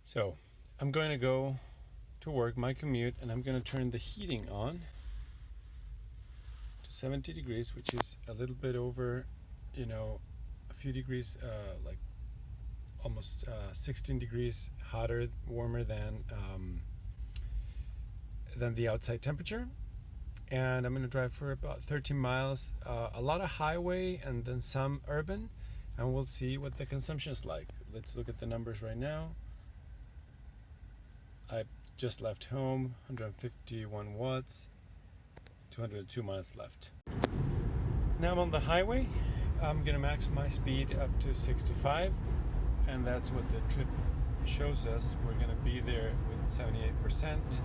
So I'm going to go to work, my commute, and I'm going to turn the heating on to 70 degrees, which is a little bit over, a few degrees, like almost 16 degrees hotter, warmer than the outside temperature. And I'm going to drive for about 13 miles, a lot of highway and then some urban, and we'll see what the consumption is like. Let's look at the numbers right now. I just left home, 151 watts, 202 miles left. Now I'm on the highway. I'm gonna max my speed up to 65, and that's what the trip shows us. We're gonna be there with 78%,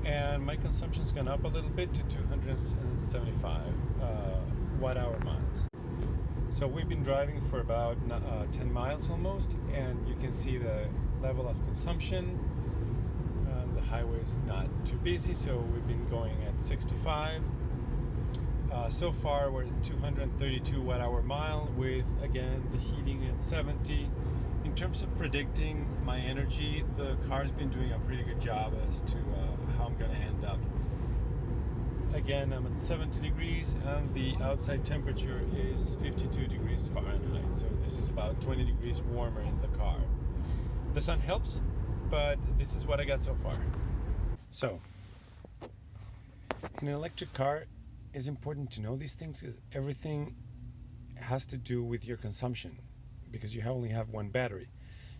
and my consumption's gone up a little bit to 275 watt-hour miles. So we've been driving for about 10 miles almost, and you can see the level of consumption. The highway's not too busy, so we've been going at 65. So far we're at 232 watt-hour mile with, again, the heating at 70. In terms of predicting my energy, the car's been doing a pretty good job as to how I'm going to end up. Again, I'm at 70 degrees and the outside temperature is 52 degrees Fahrenheit, so this is about 20 degrees warmer in the car. The sun helps, but this is what I got so far. So, in an electric car, it's important to know these things because everything has to do with your consumption, because you only have one battery.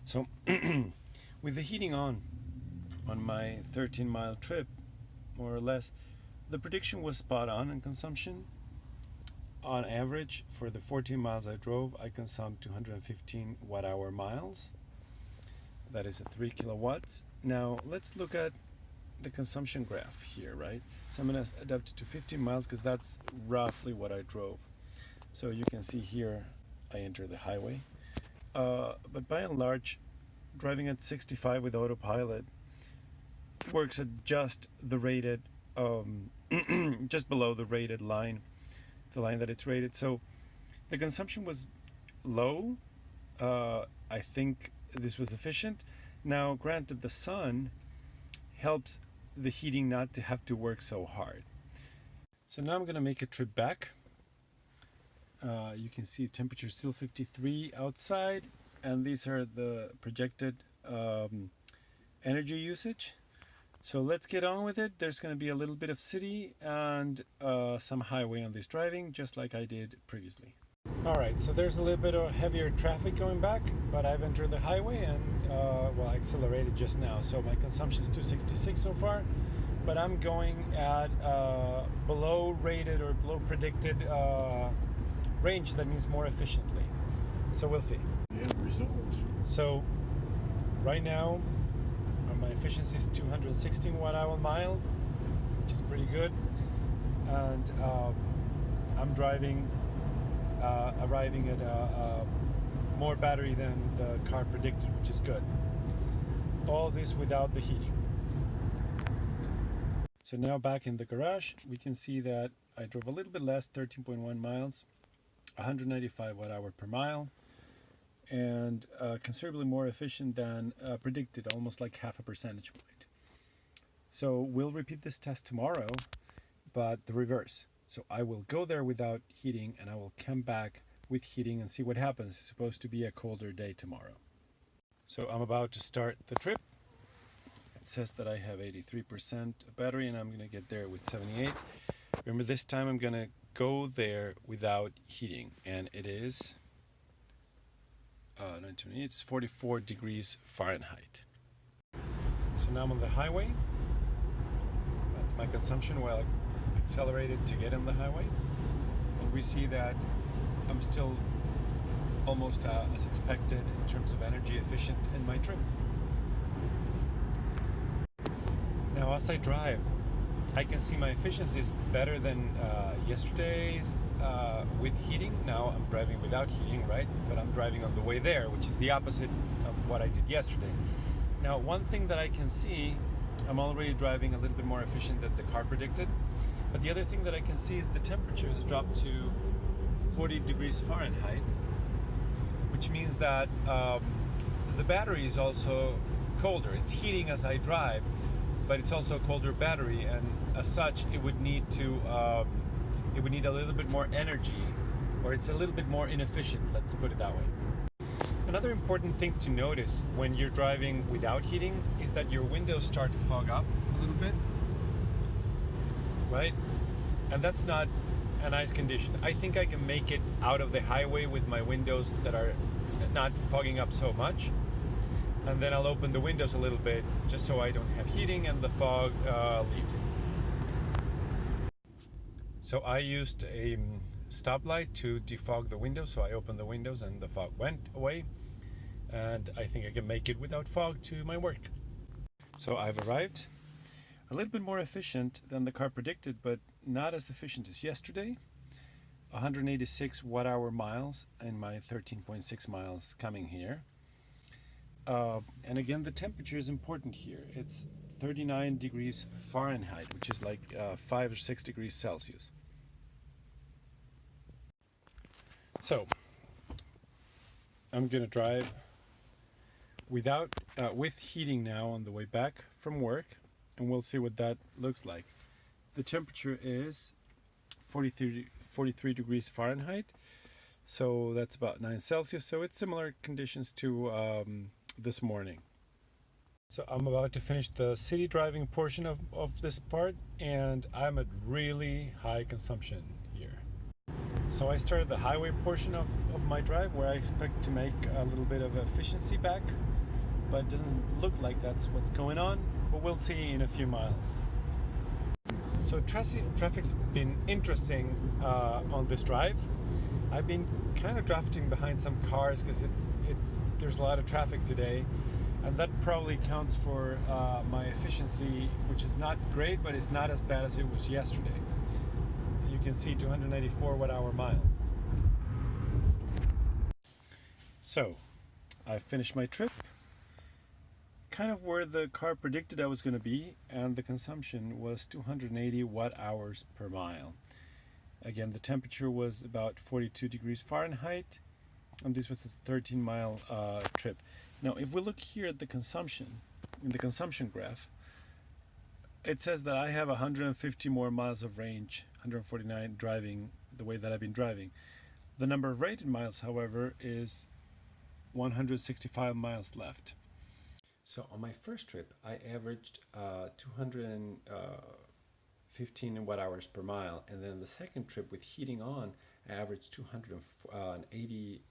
So, with the heating on my 13-mile trip, more or less, the prediction was spot on in consumption. On average, for the 14 miles I drove, I consumed 215 watt-hour miles. That is 3 kilowatts. Now let's look at the consumption graph here, right? So I'm going to adapt it to 15 miles because that's roughly what I drove. So you can see here I enter the highway. But by and large, driving at 65 with autopilot works at just the rated, just below the rated line, the line that it's rated. So the consumption was low. I think this was efficient. Now, granted, the sun helps the heating not to have to work so hard. So now I'm going to make a trip back. You can see temperature is still 53 outside, and these are the projected energy usage. So let's get on with it. There's going to be a little bit of city and some highway on this driving, just like I did previously. Alright, so there's a little bit of heavier traffic going back, but I've entered the highway and, I accelerated just now. So my consumption is 266 so far, but I'm going at below rated or below predicted range. That means more efficiently. So we'll see. End result. So right now, my efficiency is 216 watt-hour mile, which is pretty good. And I'm driving arriving at more battery than the car predicted, which is good. All this without the heating. So now back in the garage, we can see that I drove a little bit less, 13.1 miles, 195 watt-hour per mile, and considerably more efficient than predicted, almost like half a percentage point. So we'll repeat this test tomorrow, but the reverse. So I will go there without heating and I will come back with heating and see what happens. It's supposed to be a colder day tomorrow. So I'm about to start the trip. It says that I have 83% battery and I'm going to get there with 78. Remember, this time I'm going to go there without heating, and it is it's 44 degrees Fahrenheit. So now I'm on the highway. That's my consumption while I accelerated to get on the highway, and we see that I'm still almost as expected in terms of energy efficient in my trip. Now as I drive, I can see my efficiency is better than yesterday's with heating. Now I'm driving without heating, right? But I'm driving on the way there, which is the opposite of what I did yesterday. Now, one thing that I can see, I'm already driving a little bit more efficient than the car predicted. But the other thing that I can see is the temperature has dropped to 40 degrees Fahrenheit, which means that the battery is also colder. It's heating as I drive, but it's also a colder battery, and as such, it would need a little bit more energy, or it's a little bit more inefficient. Let's put it that way. Another important thing to notice when you're driving without heating is that your windows start to fog up a little bit, right? And that's not a nice condition. I think I can make it out of the highway with my windows that are not fogging up so much. And then I'll open the windows a little bit just so I don't have heating and the fog leaves. So I used a stoplight to defog the windows, so I opened the windows and the fog went away. And I think I can make it without fog to my work. So I've arrived. A little bit more efficient than the car predicted, but not as efficient as yesterday. 186 watt-hour miles in my 13.6 miles coming here. And again, the temperature is important here. It's 39 degrees Fahrenheit, which is like 5 or 6 degrees Celsius. So I'm gonna drive with heating now on the way back from work, and we'll see what that looks like. The temperature is 43 degrees Fahrenheit, so that's about 9 Celsius, so it's similar conditions to this morning. So I'm about to finish the city driving portion of this part, and I'm at really high consumption here. So I started the highway portion of my drive, where I expect to make a little bit of efficiency back, but it doesn't look like that's what's going on, but we'll see in a few miles. So traffic's been interesting on this drive. I've been kind of drafting behind some cars because there's a lot of traffic today, and that probably counts for my efficiency, which is not great, but it's not as bad as it was yesterday. You can see 294 watt-hour mile. So I finished my trip, kind of where the car predicted I was going to be, and the consumption was 280 watt-hours per mile. Again, the temperature was about 42 degrees Fahrenheit, and this was a 13-mile trip. Now, if we look here at the consumption, in the consumption graph, it says that I have 150 more miles of range, 149 driving the way that I've been driving. The number of rated miles, however, is 165 miles left. So on my first trip, I averaged 215 watt-hours per mile, and then the second trip with heating on, I averaged 280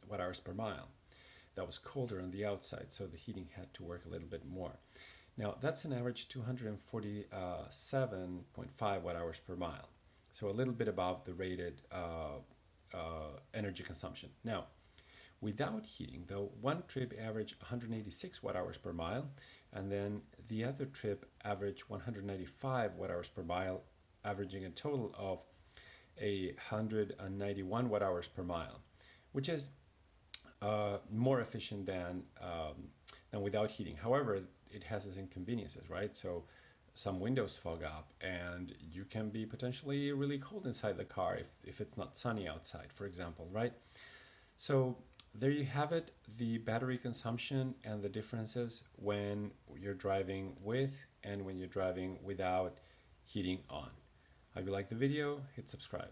watt-hours per mile. That was colder on the outside, so the heating had to work a little bit more. Now that's an average 247.5 watt-hours per mile, so a little bit above the rated energy consumption. Now, without heating, though, one trip averaged 186 watt-hours per mile, and then the other trip averaged 195 watt-hours per mile, averaging a total of 191 watt-hours per mile, which is more efficient than without heating. However, it has its inconveniences, right? So some windows fog up, and you can be potentially really cold inside the car if it's not sunny outside, for example, right? So there you have it, the battery consumption and the differences when you're driving with and when you're driving without heating on. If you like the video, hit subscribe.